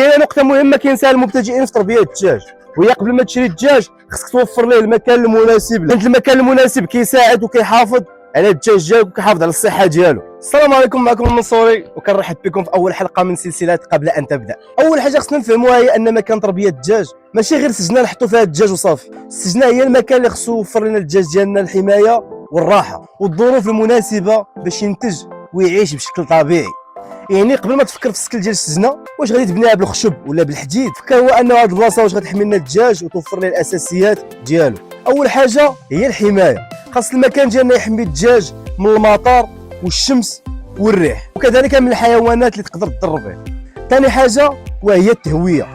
كاينه نقطه مهمه كينساها المبتدئين في تربيه الدجاج، وهي قبل ما تشري الدجاج خصك توفر ليه المكان المناسب له، حيت المكان المناسب كيساعد وكيحافظ على الدجاج ديالك وكيحافظ على الصحه ديالو. السلام عليكم، معكم المنصوري وكنرحب بكم في اول حلقه من سلسله قبل ان تبدا. اول حاجه خصنا نفهموها هي ان مكان تربيه الدجاج ماشي غير سجنه نحطوا فيها الدجاج وصافي. السجنه هي المكان اللي خصو يوفر لنا الدجاج ديالنا الحمايه والراحه والظروف المناسبه باش ينتج ويعيش بشكل طبيعي. يعني قبل ما تفكر في السكل ديال السجنه واش غادي تبنيها بالخشب ولا بالحديد، فكر هو ان هذه البلاصه واش غتحمي لنا الدجاج وتوفر ليه الاساسيات ديالو. اول حاجه هي الحمايه، خاص المكان ديالنا يحمي الدجاج من المطر والشمس والريح، وكذلك من الحيوانات اللي تقدر تضر به. ثاني حاجه وهي التهويه.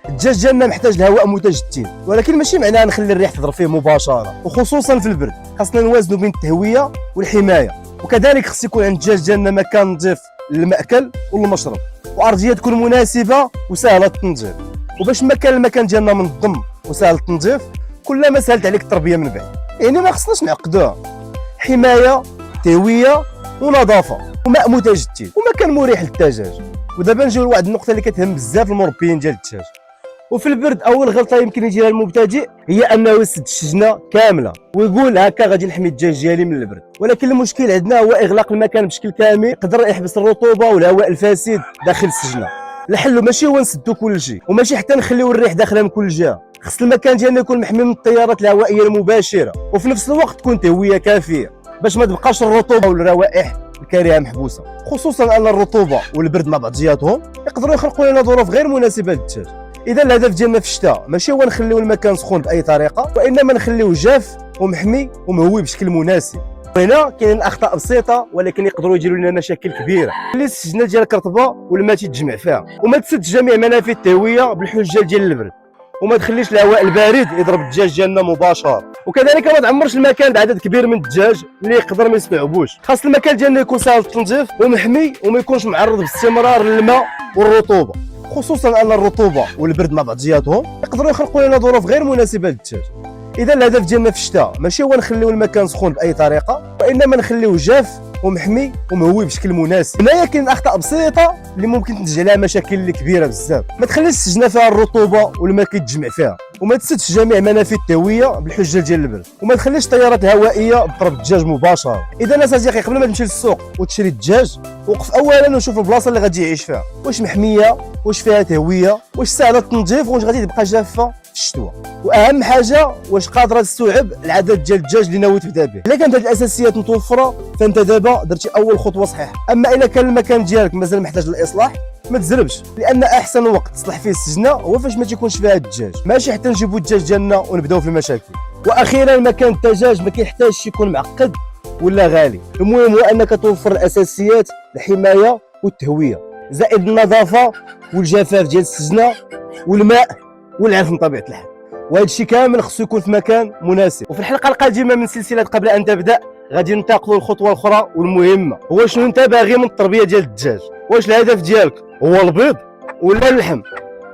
الدجاج ديالنا محتاج لهواء متجدد، ولكن ماشي معناها نخلي الريح تضرب فيه مباشره، وخصوصا في البرد خاصنا نوازنوا بين التهويه والحمايه. وكذلك خص يكون عند الدجاج ديالنا مكان نظيف للمأكل والمشرب، وارضيه تكون مناسبه وسهله التنظيف. وباش المكان ديالنا منظم وسهل التنظيف، كلما سهلت عليك التربيه من بعد. يعني ما خصناش نعقدوها، حمايه، تهويه ونظافه وماء متجدد ومكان مريح للدجاج. ودابا نجيو لواحد النقطه اللي كتهم بزاف المربيين ديال الدجاج. وفي البرد اول غلطه يمكن يديرها المبتدئ هي انه يسد الشجنه كامله ويقول هكا غادي نحمي الدجاج ديالي من البرد، ولكن المشكل عندنا هو اغلاق المكان بشكل كامل يقدر يحبس الرطوبه والهواء الفاسد داخل السجنه. الحل ماشي هو نسدو كل شيء، وماشي حتى نخليو الريح داخله من كل جهه. خص المكان ديالنا يكون محمي من التيارات الهوائيه المباشره، وفي نفس الوقت تكون تهويه كافيه باش ما تبقاش الرطوبه والروائح الكريهه محبوسه، خصوصا ان الرطوبه والبرد مع بعضياتهم يقدروا يخلقوا لنا ظروف غير مناسبه للدجاج. اذا الهدف ديالنا في الشتاء ماشي هو نخليو المكان سخون باي طريقه، وانما نخليوه جاف ومحمي ومهوي بشكل مناسب. هنا كاين اخطاء بسيطه ولكن يقدروا يديروا لنا مشاكل كبيره. خلي السجنه ديالك رطبه والماء تيتجمع فيها، وما تسد جميع منافذ التهويه بالحجه ديال البرد، وما تخليش الهواء البارد يضرب الدجاج ديالنا مباشره. وكذلك ما تعمرش المكان بعدد كبير من الدجاج اللي يقدر ما يستوعبوش. خاص المكان ديالنا يكون سهل التنظيف ومحمي وما يكونش معرض باستمرار للماء والرطوبه، خصوصا ان الرطوبه والبرد مع بعضياتهم يقدروا يخلقوا لنا ظروف غير مناسبه للدجاج. اذا الهدف ديالنا في الشتاء ماشي هو نخليو المكان سخون باي طريقه، وانما نخليوه جاف ومحمي ومهوي بشكل مناسب. هنايا كاين اخطاء بسيطه اللي ممكن تنتج عليها مشاكل كبيره بزاف. ما تخليش السجنه فيها الرطوبه والماء كيتجمع فيها، وما تسدش جميع منافذ التهويه بالحجه ديال البرد، وما تخليش التيارات الهوائيه بقرب الدجاج مباشره. اذا صديقي قبل ما تمشي للسوق وتشري الدجاج، وقف اولا وشوف البلاصه اللي غادي يعيش فيها، واش محميه، واش فيها تهويه، واش سهله التنظيف، واش غادي تبقى جافه في الشتوى، واهم حاجه واش قادره تستوعب العدد ديال الدجاج اللي ناوي تبدا به. الا كانت هذه الاساسيات متوفره فانت دابا درتي اول خطوه صحيحه. اما الا كان المكان ديالك مازال محتاج للاصلاح ما تزربش، لان احسن وقت تصلح فيه السجنه هو فاش ما تيكونش فيها الدجاج، ماشي حتى نجيبوا الدجاج ديالنا ونبداو في المشاكل. واخيرا مكان الدجاج ما كيحتاجش يكون معقد ولا غالي، المهم هو انك توفر الاساسيات الحمايه والتهويه زائد النظافه والجفاف ديال السجنه والماء والعرف من طبيعه الحال، وهذا الشيء كامل خصو يكون في مكان مناسب. وفي الحلقه القادمه من سلسله قبل ان تبدا غادي ننتقلوا الخطوه الاخرى والمهمه، هو شنو انت باغي من التربيه ديال الدجاج. واش الهدف ديالك هو البيض ولا اللحم،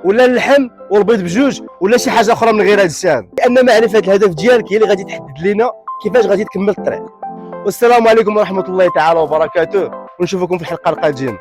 ولا اللحم والبيض بجوج، ولا شي حاجه اخرى من غير هذا الشان؟ لان معرفه الهدف ديالك هي اللي غادي تحدد لنا كيفاش غادي تكمل الطريق. والسلام عليكم ورحمه الله تعالى وبركاته، ونشوفكم في الحلقه القادمه.